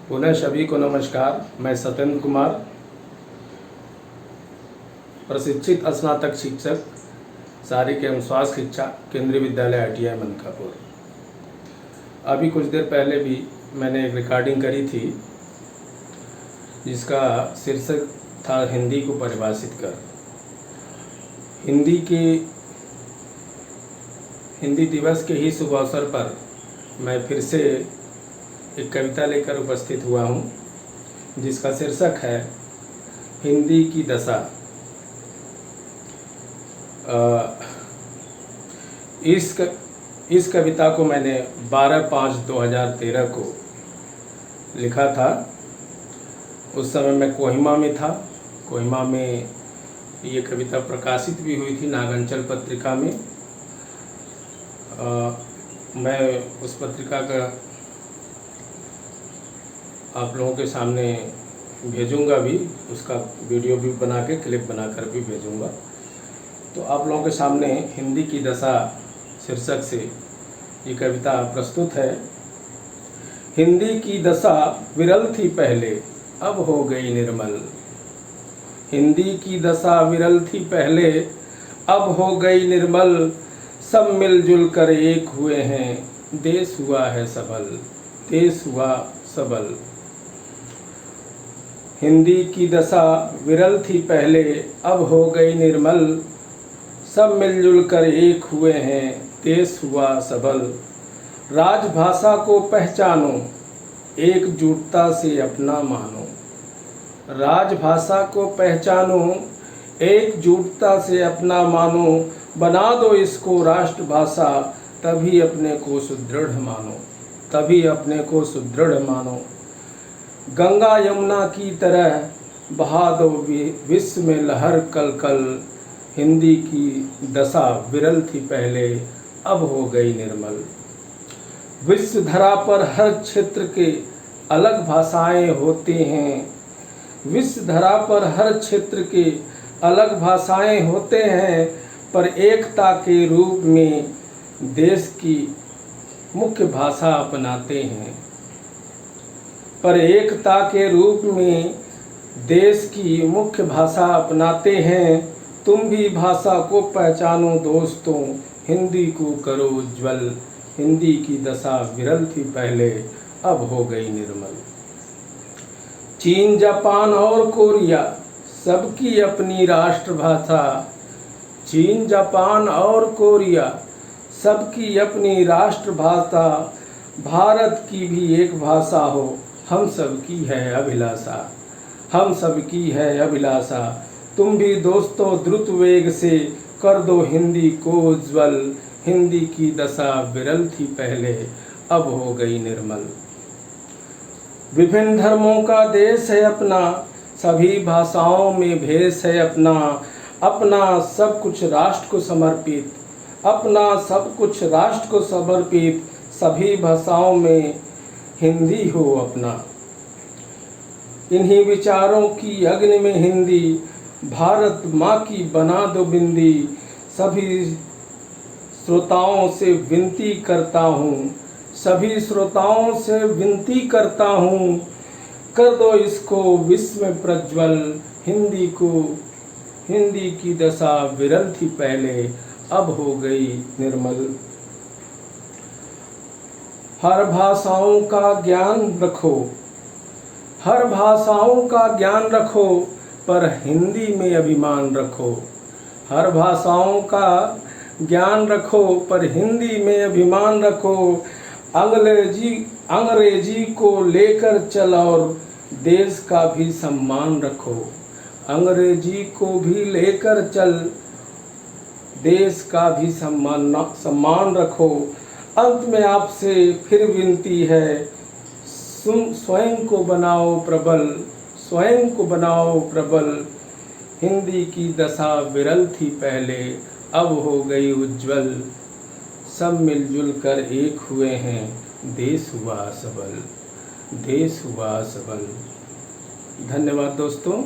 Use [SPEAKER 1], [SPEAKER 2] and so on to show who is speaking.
[SPEAKER 1] पुनः सभी को नमस्कार। मैं सत्येंद्र कुमार, प्रशिक्षित स्नातक शिक्षक, शारीरिक एवं स्वास्थ्य शिक्षा, केंद्रीय विद्यालय ITI मनकापुर। अभी कुछ देर पहले भी मैंने एक रिकॉर्डिंग करी थी जिसका शीर्षक था हिंदी को परिभाषित कर। हिंदी दिवस के ही शुभ अवसर पर मैं फिर से एक कविता लेकर उपस्थित हुआ हूँ जिसका शीर्षक है हिंदी की दशा। इस कविता को मैंने 12/5/2013 को लिखा था। उस समय मैं कोहिमा में था। कोहिमा में ये कविता प्रकाशित भी हुई थी नागांचल पत्रिका में। मैं उस पत्रिका का आप लोगों के सामने भेजूंगा भी, उसका वीडियो भी बना के क्लिप बनाकर भी भेजूंगा। तो आप लोगों के सामने हिंदी की दशा शीर्षक से ये कविता प्रस्तुत है। हिंदी की दशा विरल थी पहले, अब हो गई निर्मल। हिंदी की दशा विरल थी पहले, अब हो गई निर्मल। सब मिलजुल कर एक हुए हैं, देश हुआ है सबल, देश हुआ सबल। हिंदी की दशा विरल थी पहले, अब हो गई निर्मल। सब मिलजुल कर एक हुए हैं, देश हुआ सबल। राजभाषा को पहचानो, एकजुटता से अपना मानो। राजभाषा को पहचानो, एकजुटता से अपना मानो। बना दो इसको राष्ट्रभाषा, तभी अपने को सुदृढ़ मानो, तभी अपने को सुदृढ़ मानो। गंगा यमुना की तरह बहा दो विश्व में लहर कल कल। हिंदी की दशा विरल थी पहले, अब हो गई निर्मल। विश्व धरा पर हर क्षेत्र के अलग भाषाएं होती हैं। विश्व धरा पर हर क्षेत्र के अलग भाषाएं होते हैं, पर एकता के रूप में देश की मुख्य भाषा अपनाते हैं। पर एकता के रूप में देश की मुख्य भाषा अपनाते हैं। तुम भी भाषा को पहचानो दोस्तों, हिंदी को करो उज्ज्वल। हिंदी की दशा विरल थी पहले, अब हो गई निर्मल। चीन, जापान और कोरिया सबकी अपनी राष्ट्रभाषा। चीन, जापान और कोरिया सबकी अपनी राष्ट्रभाषा। भारत की भी एक भाषा हो, हम सबकी है अभिलाषा, हम सबकी है अभिलाषा। तुम भी दोस्तों द्रुत वेग से कर दो हिंदी को उज्ज्वल। हिंदी की दशा विरल थी पहले, अब हो गई निर्मल। विभिन्न धर्मों का देश है अपना, सभी भाषाओं में भेष है अपना। अपना सब कुछ राष्ट्र को समर्पित, अपना सब कुछ राष्ट्र को समर्पित। सभी भाषाओं में हिंदी हो अपना। इन्हीं विचारों की अग्नि में हिंदी, भारत माँ की बना दो बिंदी। सभी श्रोताओं से विनती करता हूँ, सभी श्रोताओं से विनती करता हूँ। कर दो इसको विश्व में प्रज्वल। हिंदी की दशा विरल थी पहले, अब हो गई निर्मल। हर भाषाओं का ज्ञान रखो, हर भाषाओं का ज्ञान रखो, पर हिंदी में अभिमान रखो। हर भाषाओं का ज्ञान रखो, पर हिंदी में अभिमान रखो। अंग्रेजी को लेकर चल और देश का भी सम्मान रखो। अंग्रेजी को भी लेकर चल, देश का भी सम्मान रखो। अंत में आपसे फिर विनती है, स्वयं को बनाओ प्रबल, स्वयं को बनाओ प्रबल। हिंदी की दशा विरल थी पहले, अब हो गई उज्ज्वल। सब मिलजुल कर एक हुए हैं, देश हुआ सबल, देश हुआ सबल। धन्यवाद दोस्तों।